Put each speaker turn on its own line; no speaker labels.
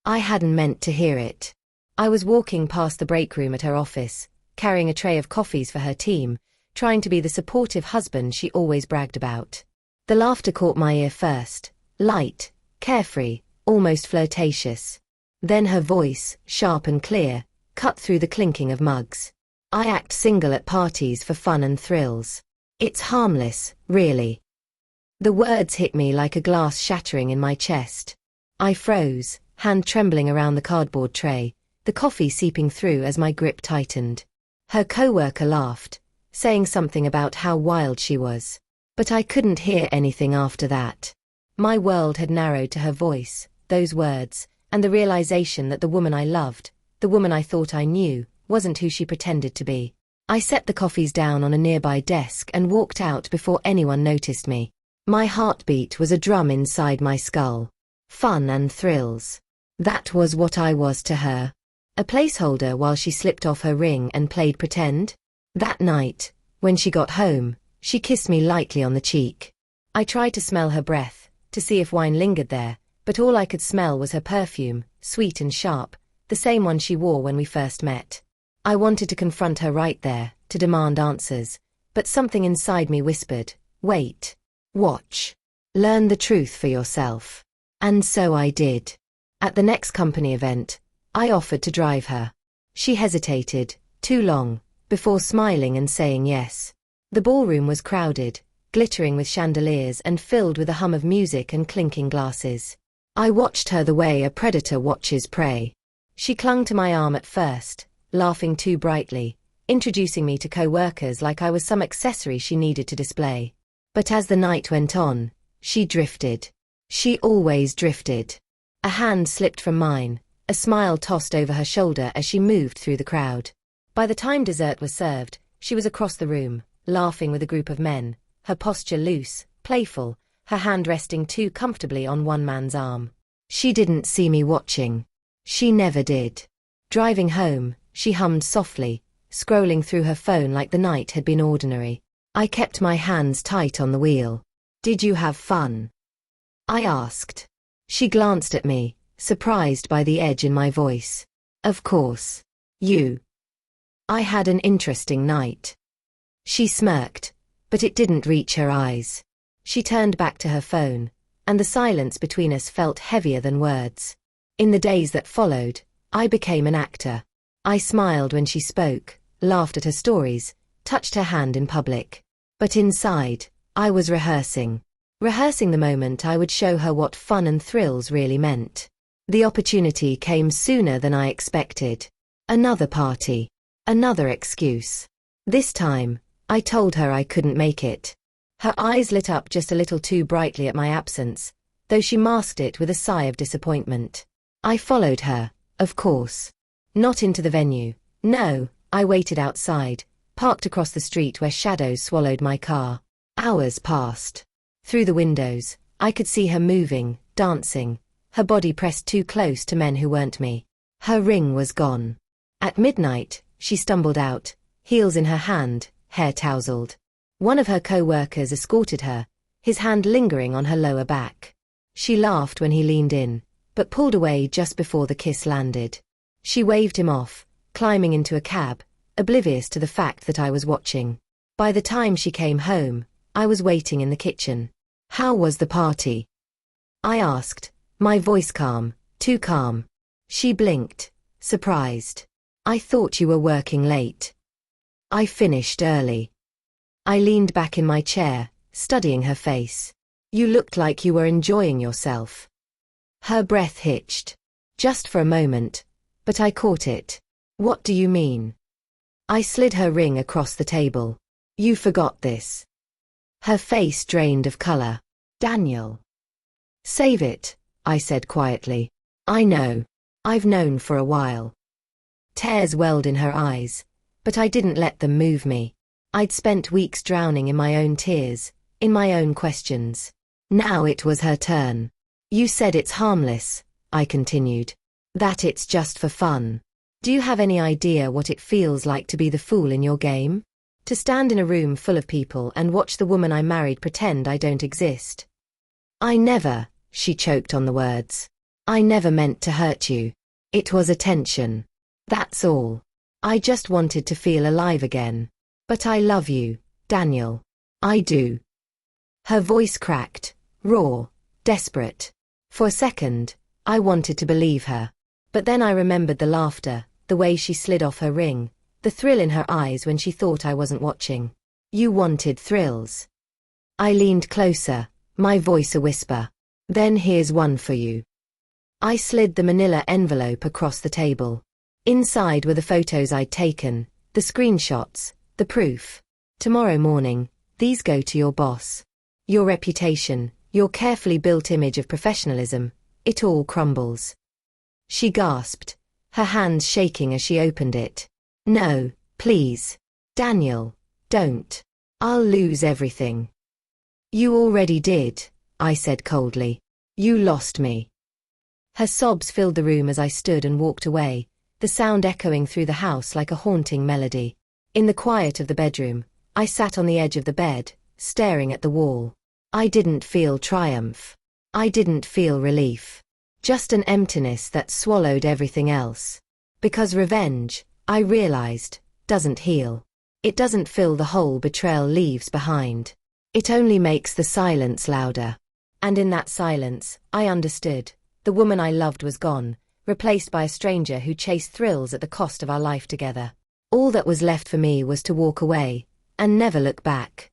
I hadn't meant to hear it. I was walking past the break room at her office, carrying a tray of coffees for her team, trying to be the supportive husband she always bragged about. The laughter caught my ear first, light, carefree, almost flirtatious. Then her voice, sharp and clear, cut through the clinking of mugs. I act single at parties for fun and thrills. It's harmless, really. The words hit me like a glass shattering in my chest. I froze, hand trembling around the cardboard tray, the coffee seeping through as my grip tightened. Her coworker laughed, saying something about how wild she was. But I couldn't hear anything after that. My world had narrowed to her voice, those words, and the realization that the woman I loved, the woman I thought I knew, wasn't who she pretended to be. I set the coffees down on a nearby desk and walked out before anyone noticed me. My heartbeat was a drum inside my skull. Fun and thrills. That was what I was to her. A placeholder while she slipped off her ring and played pretend. That night, when she got home, she kissed me lightly on the cheek. I tried to smell her breath, to see if wine lingered there, but all I could smell was her perfume, sweet and sharp, the same one she wore when we first met. I wanted to confront her right there, to demand answers, but something inside me whispered, wait. Watch. Learn the truth for yourself. And so I did. At the next company event, I offered to drive her. She hesitated, too long, before smiling and saying yes. The ballroom was crowded, glittering with chandeliers and filled with a hum of music and clinking glasses. I watched her the way a predator watches prey. She clung to my arm at first, laughing too brightly, introducing me to co-workers like I was some accessory she needed to display. But as the night went on, she drifted. She always drifted. A hand slipped from mine, a smile tossed over her shoulder as she moved through the crowd. By the time dessert was served, she was across the room, laughing with a group of men, her posture loose, playful, her hand resting too comfortably on one man's arm. She didn't see me watching. She never did. Driving home, she hummed softly, scrolling through her phone like the night had been ordinary. I kept my hands tight on the wheel. Did you have fun? I asked. She glanced at me, surprised by the edge in my voice. Of course. You. I had an interesting night. She smirked, but it didn't reach her eyes. She turned back to her phone, and the silence between us felt heavier than words. In the days that followed, I became an actor. I smiled when she spoke, laughed at her stories, touched her hand in public. But inside, I was rehearsing the moment I would show her what fun and thrills really meant. The opportunity came sooner than I expected. Another party. Another excuse. This time, I told her I couldn't make it. Her eyes lit up just a little too brightly at my absence, though she masked it with a sigh of disappointment. I followed her, of course. Not into the venue. No, I waited outside, parked across the street where shadows swallowed my car. Hours passed. Through the windows, I could see her moving, dancing, her body pressed too close to men who weren't me. Her ring was gone. At midnight, she stumbled out, heels in her hand, hair tousled. One of her co-workers escorted her, his hand lingering on her lower back. She laughed when he leaned in, but pulled away just before the kiss landed. She waved him off, climbing into a cab, oblivious to the fact that I was watching. By the time she came home, I was waiting in the kitchen. How was the party? I asked, my voice calm, too calm. She blinked, surprised. I thought you were working late. I finished early. I leaned back in my chair, studying her face. You looked like you were enjoying yourself. Her breath hitched. Just for a moment, but I caught it. What do you mean? I slid her ring across the table. You forgot this. Her face drained of color. Daniel. Save it, I said quietly. I know. I've known for a while. Tears welled in her eyes, but I didn't let them move me. I'd spent weeks drowning in my own tears, in my own questions. Now it was her turn. You said it's harmless, I continued. That it's just for fun. Do you have any idea what it feels like to be the fool in your game? To stand in a room full of people and watch the woman I married pretend I don't exist? I never, she choked on the words. I never meant to hurt you. It was a tension. That's all. I just wanted to feel alive again. But I love you, Daniel. I do. Her voice cracked, raw, desperate. For a second, I wanted to believe her. But then I remembered the laughter, the way she slid off her ring, the thrill in her eyes when she thought I wasn't watching. You wanted thrills. I leaned closer, my voice a whisper. Then here's one for you. I slid the manila envelope across the table. Inside were the photos I'd taken, the screenshots, the proof. Tomorrow morning, these go to your boss. Your reputation, your carefully built image of professionalism, it all crumbles. She gasped, her hands shaking as she opened it. No, please. Daniel, don't. I'll lose everything. You already did, I said coldly. You lost me. Her sobs filled the room as I stood and walked away, the sound echoing through the house like a haunting melody. In the quiet of the bedroom, I sat on the edge of the bed, staring at the wall. I didn't feel triumph. I didn't feel relief. Just an emptiness that swallowed everything else. Because revenge, I realized, doesn't heal. It doesn't fill the hole betrayal leaves behind. It only makes the silence louder. And in that silence, I understood. The woman I loved was gone, replaced by a stranger who chased thrills at the cost of our life together. All that was left for me was to walk away, and never look back.